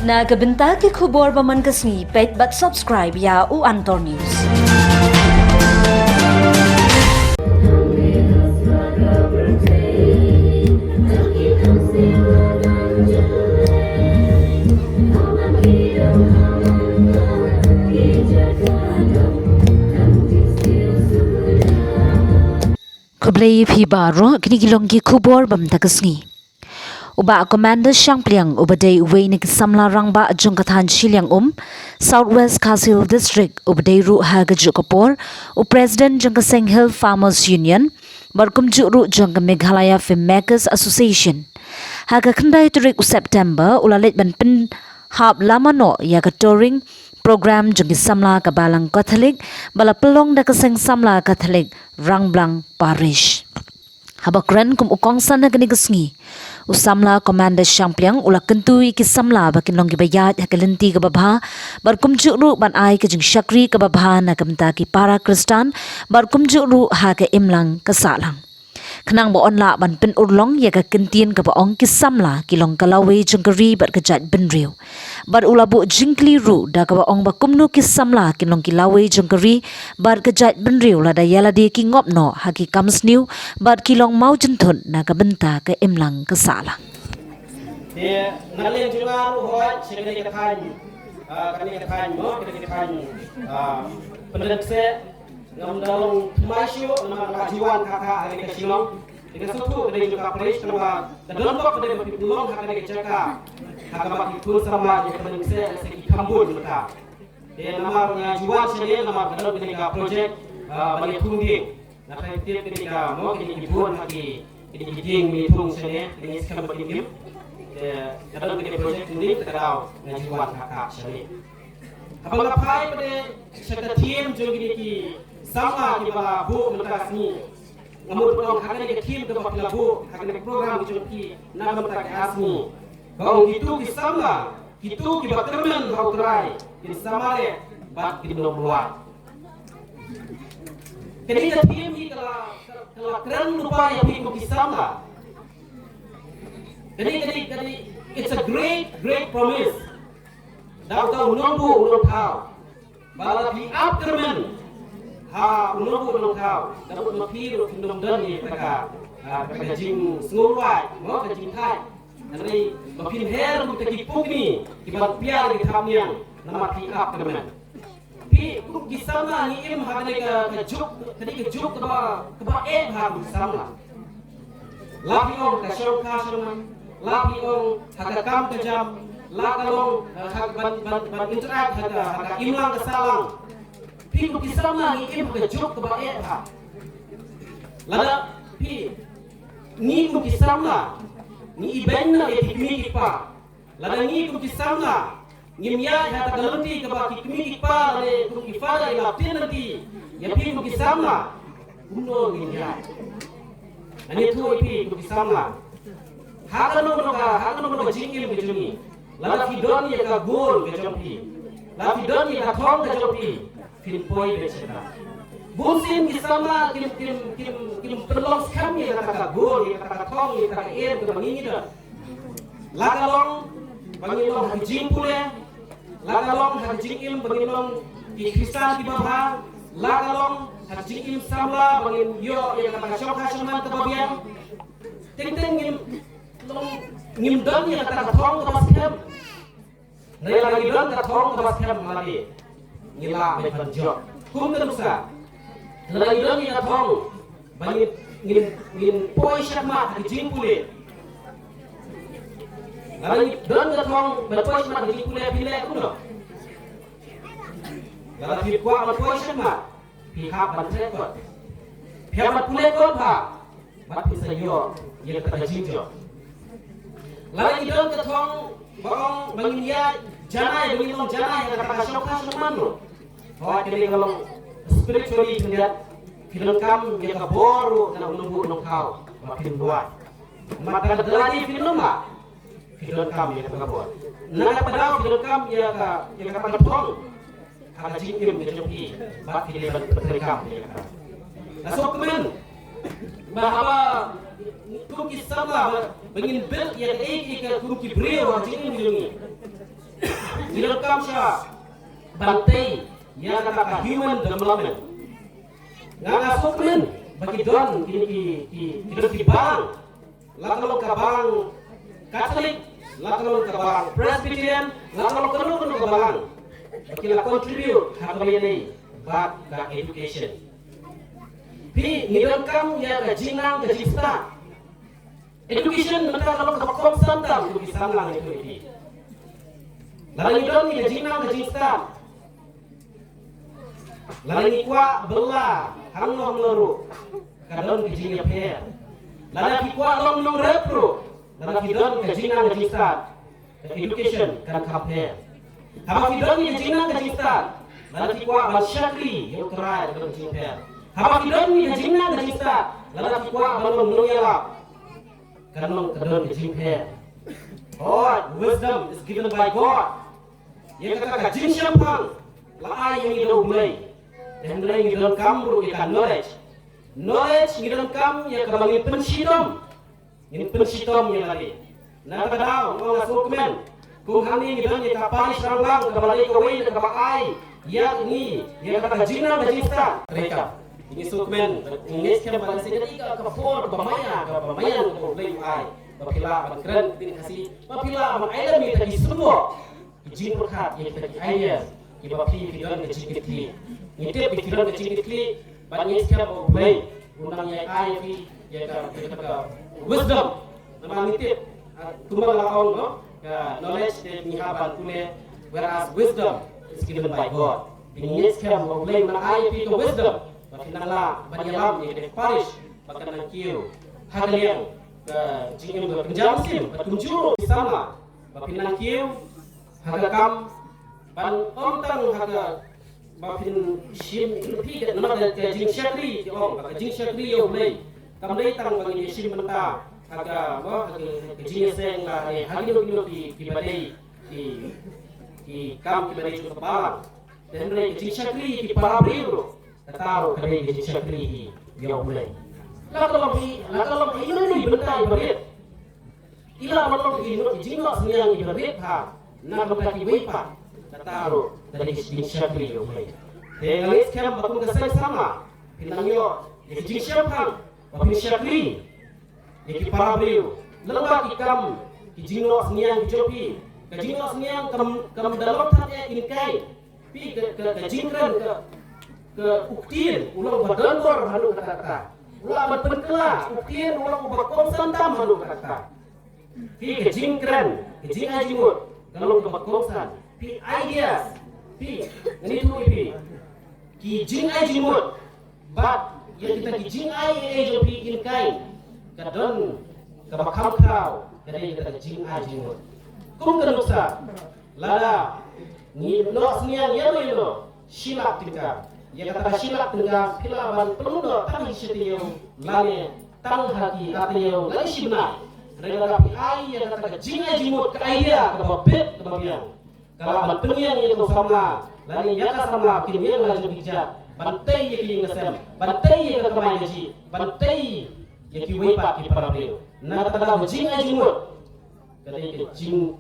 Nagabenta ki khubor baman kasni pet but subscribe ya u Antor News. Kublai phi baro kini kilong ki khubor bam takasni. Uba Commander Shangpliang ubadai uway ni kisamla rangba ajung kathan Shiliang Southwest Kasil District ubadai ru hagaju kapor u President jangka Seng Hill Farmers Union barkumju ru jangka Meghalaya Filmmakers Association haga khandai turik u September ulalit ban pin hab lamano ya touring program jangki samla kabalang Catholic bala pelong da kaseng samla Catholic Rangblang Parish habakran kum ukong sana gani gasngi usamla Commander Shangpliang ula kentui ki samla bakin long ki bayat hakalenti ka babha barkumju ru ban ai ka jing shakri ka babha na kamta ki para Kristan barkumju ru ha ka imlang ka salang khnang bo onla ban pin urlong ya ka kentien ka baong ki samla ki long kalawe jungkari bar ka jat binriu bar ula bu jingkli ru da ka baong bakumnu ki samla ki long ki lawe jungkari bar ka jat binriu la da yala di ki ngopno ha ki kamsniu bar ki long mau jentun na ka benta ka imlang ka salang de nalen junga ru hoy chegene ka khan mo ka khan pendekse ngam dalong masyu nama jiwan kakak hari ke silong dengan suku dari juga polis nama dalam kok dari pulong hak dari jaka hak bagi tur sama yang pendekse segi kambun mereka dan nama jiwan sendiri nama dalam dengan projek bagi tunggi nah kreatif ketika mau ini dibuat lagi ini ding mitung sendiri dengan skema begini dalam dengan projek ini terkau dengan jiwan kakak sendiri abang apa pada sekitar tim juga ini sama di bawah bu mereka sini, namun orang haknya ke tim ke bawah bu, haknya program di nama mereka asmi. Kalau itu kisama, itu kita termen bau terai, kisama le, bat di nomor. Ketika tim ini kalau keren lupa yang itu kisama. Jadi it's a great promise. Tahu nunggu ulun tahu, balas di afterman. Menunggu menungkau dapat mampir untuk menunggu ni mereka mereka jing sengurwai mau ke jing thai nanti mampir her untuk kipuk ni kibat piar di kamian nama piap kemen pi kuk di sana ni im hagane ke juk tadi ke juk ke ba hag di sana lapi ong ka syong ka syong lapi ong haga kam ke jam la kalong hag ban interact haga imlang ke salang pi ku kisama ni im ke jok ke bae ha lada pi ni ku kisama ni ibenna e tikmi pa lada ni ku kisama ni miya ha ta galanti ke ba tikmi pa le ku ifada ila tinanti ya pi ku kisama uno ni ya ani tu pi ku kisama ha kanu jingil ke jumi lada fi don ya ka gol ke jompi lada fi don ya ka thong ke jompi film poi becera busin kisama kim perlong kami yang kata gol yang kata tong yang kata air ke bangini dah lagalong bangilong hajing pule lagalong hajing im bangilong di kristal di bawah lagalong hajing im samla bangin yo yang kata syokha syokman kebabian ting ngim don yang kata tong ke baskem nai lagi don kata tong ke baskem lagi ngila me panjok kum kan usa lagi dong ni thong bani ngin poi syakma di jingpule lagi dong ni thong ba poi syakma di jingpule pile kuno lagi kwa ma poi syakma pi khap ban tre ko phia mat pule ko pha bat pi sayo ye ka jingjo lagi dong ni thong bong banginya janai bangilong janai yang kata syokha syokman lo oh jadi kalau spiritually melihat film kam yang baru dan menunggu kau makin luar maka lagi film mah film kam yang buat nah pada film kam yang kata tong haji im kejoki bak film kam yang kata asok kemen bahwa kuki sama ingin bil yang ke kuki brio haji im jungi ngidon kam sya bantai ya kata human development nganga sokmen bagi don ki bang lakalong ka bang Catholic lakalong ka bang Presbyterian lakalong ka bang bagi la contribute hakabay bak ka education pi ngidon kam ya ka jinang ka jista education mata kalau ka constant tam ku bisamlang itu pi lalang ngidon ni jinang ka jista lalang ikwa bella hanglong loru kadon kijing per lada ikwa long long repro lada kidon kijinang kijista education kan compare haba kidon ni kijinang kijista lada ikwa masyakri yo krai kadon kijing per haba kidon ni kijinang kijista lada ikwa balong noyala kadon kijing per God wisdom is given by God yang kata kijing syampang la yang ido mulai dan mulai ngidon kam ru ikan knowledge ngidon kam ya kabangin pensitom ini pensitom yang lagi na kadao mga sukmen kung hani ngidon ya kapay sarang kabalay kaway na kabakay ya ni ya kata jina bajista reka ini sukmen ingis kaya balansi ka kapor bamaya ko lay ay papila keren din kasi papila ang item ni tadi semua jin perkat ya tadi idea iba pi kidon kecil ngitip pikiran kecil banyak sekali boleh undangnya IFI ya ka wisdom nama ngitip tumbal laong no knowledge dan nihaban kule whereas wisdom is given by God banyak sekali boleh undang IFI ke wisdom bakinala banyalam ni parish bakanan kiu hagaliang jingim penjam sim batunjuro sama bakinan kiu hagakam ban ontang haga bapin shim pi ke nama ke jing syakri ong ka jing syakri yo play kamdai tang bagi shim menta haga mo ke jing seng la he hagino gino ki badai ki kam ki badai chu balang dan re jing syakri ki para bro tataro kare jing syakri yo play la kalau ino ni bentai barit ila malong ino jing no sniang ibarit ha na bakati weipa tataro dari jing syakri yo play dengan sekarang bakun kesal sama pinangyo jing syakang bakun syakri yaki para beliau lembak ikam jing no sniang jopi ke jing no sniang kam dalam tatnya inkai pi ke jingran ke uktin ulang badandor hanu kata ulang berpenkela uktin ulang berkonsantam hanu kata pi ke jingran ke jing ajimut kalau ke berkonsan pi ideas pi ini tu pi ki jing ai jimut bat ya kita ki jing ai pi in kai kadon ka bakam krau dari kita jing ai jimut kum kan uksa lada ni no sniang ya lo silap tingka ya kata silap tingka pilaban peludo tang sitiyo lane tang hati atio lane sibna regala pi ai ya kata jing ai jimut ka idea ka babet ka babiang kalau ban pengiang itu sama lani yaka sama kini yang laju bijak bantai yaki ngasem bantai yaka kamai gaji bantai yaki wepa ki para beliau na kata jing ajimut kata yaki jing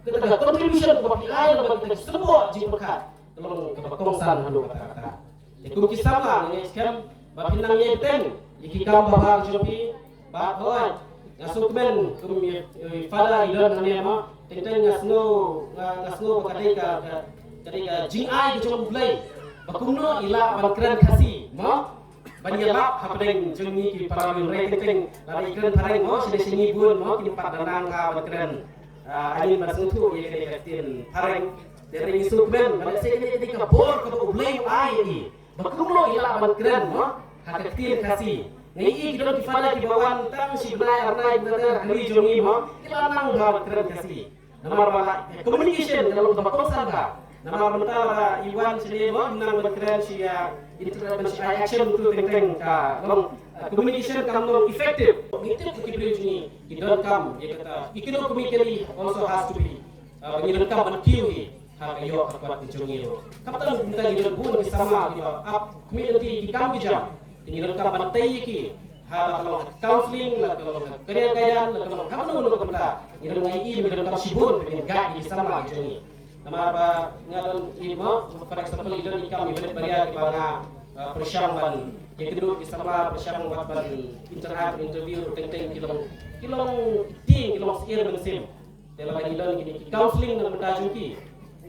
kata contribution ke bagi lain bagi semua jing berkat tolong ke kongsan hanu kata yaki kuki sama ni sekarang bapinang yeten yaki kam bahang jopi ba hoan ngasukmen kumi fala ilan hanema tentang ngasno ketika jing ai ke cuma mulai bakumno ila bakran kasi mo banyala hapdeng jengni ki paramin reteng lari kren pareng mo sini bun mo kini padanang ka bakran alin masuntu ye ke tin pareng dari sukben balik ketika bor ke mulai ai ni bakumno ila bakran mo hakatin kasi ngai ki don kifala ki bawan tang si blai arnai benar hari jongi mo ila nang bakran kasi nomor bala communication kalau bakongsan ka nama mentara Iwan sendiri mo nang berkeren sia intervention action tu tengteng ka long communication kam effective itu kita ni idon kam ya kata economically also has to be ngidon kam ban kiwi ha kayo kapat jongiro kaptan minta ngidon bun sama di up community di kam bijam ngidon kam ban tayiki ha kalau counseling la kalau kerjaan la kalau kamu nunggu kamta ngidon ngai ngidon kam sibun dengan gak di sama jongi nama ba ngalon imo for example idon ikam ibadet baria di banga persyaratan yang kedua kisah persyaratan interact interview tentang kilong kilong sekian mesin dalam idon gini counseling dan mentajunki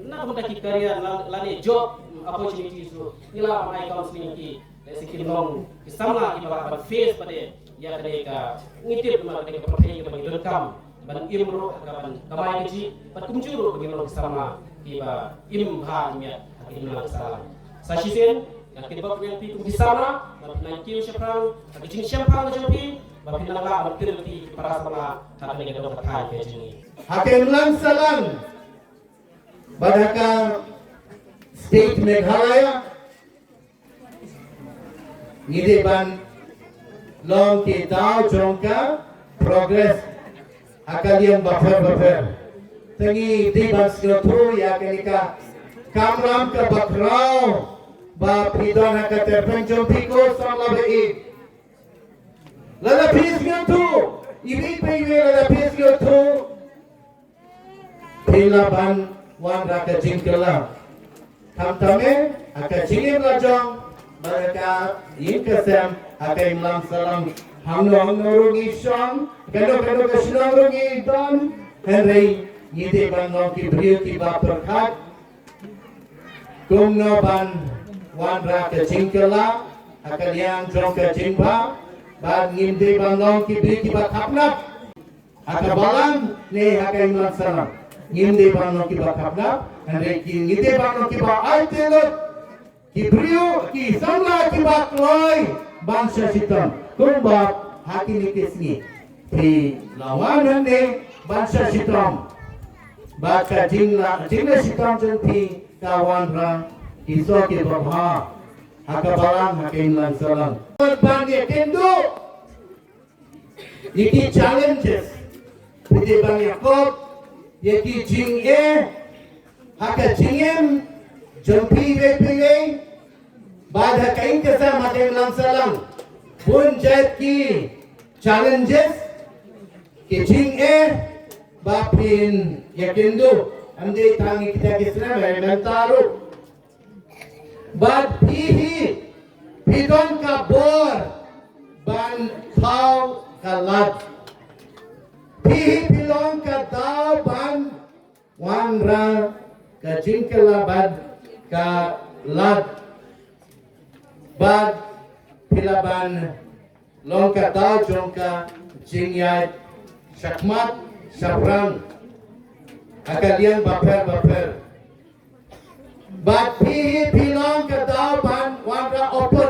na benda ki career lani job opportunities nila mai counseling ki sikit long kisama ki ba face pada ya kadeka ngitip ma kadeka protein ki bagi rekam ban imro ban kamai ji pat kumjuro bagi long kisama ki ba imha nya akin salam sasisen yakin ba pi kisama ba nankiu syafang bagi jing syafang jopi ba pinala bertirti para sama kadeka do katai ke jini hakim lang salam Badaka State Meghalaya Ngidiban long kita jongka progress akalian buffer tengi diban snotu ya kenika kamram ke bakrau ba pidon ka terpen jompiko samla bei lala pis tu ibi pe lala pis tu pilaban wan raka jingkela tame aka jingim lajong mereka inkasem aka imlam salam hamno rugi shong kado ke shnong rugi don henry yide banong ki brio ki ba perkhat kumno ban wan raka jingkela aka liang jong ke jingba ban ngimde banong ki brio ki ba khapnap aka balang ne aka imlam salam ngimde bangno ki ba khapna ande ki ngide bangno ki ba aitelot ki brio ki samla ki ba kloi bangsa sitam kumba hati ni kisni pri lawan ande bangsa sitam ba ka jingla sitam jenti kawan ra iso ki babha haka balang hakim lan salam bangye kendo iki challenges pri bangye kop yaki jing haka jingem jompi wepinge badha kain kasa matem lang salam pun jat ki challenges ki jing bapin yakindo ande tangi kita kisna mentaro bad pihi pidon ka bor ban thau kalat Pihi pilong ka daw ban wanra ka jingkela bad ka lad bad pilaban long ka daw jongka jingyat syakmat syafran akalian baper bad pihi pilong ka daw ban wanra opo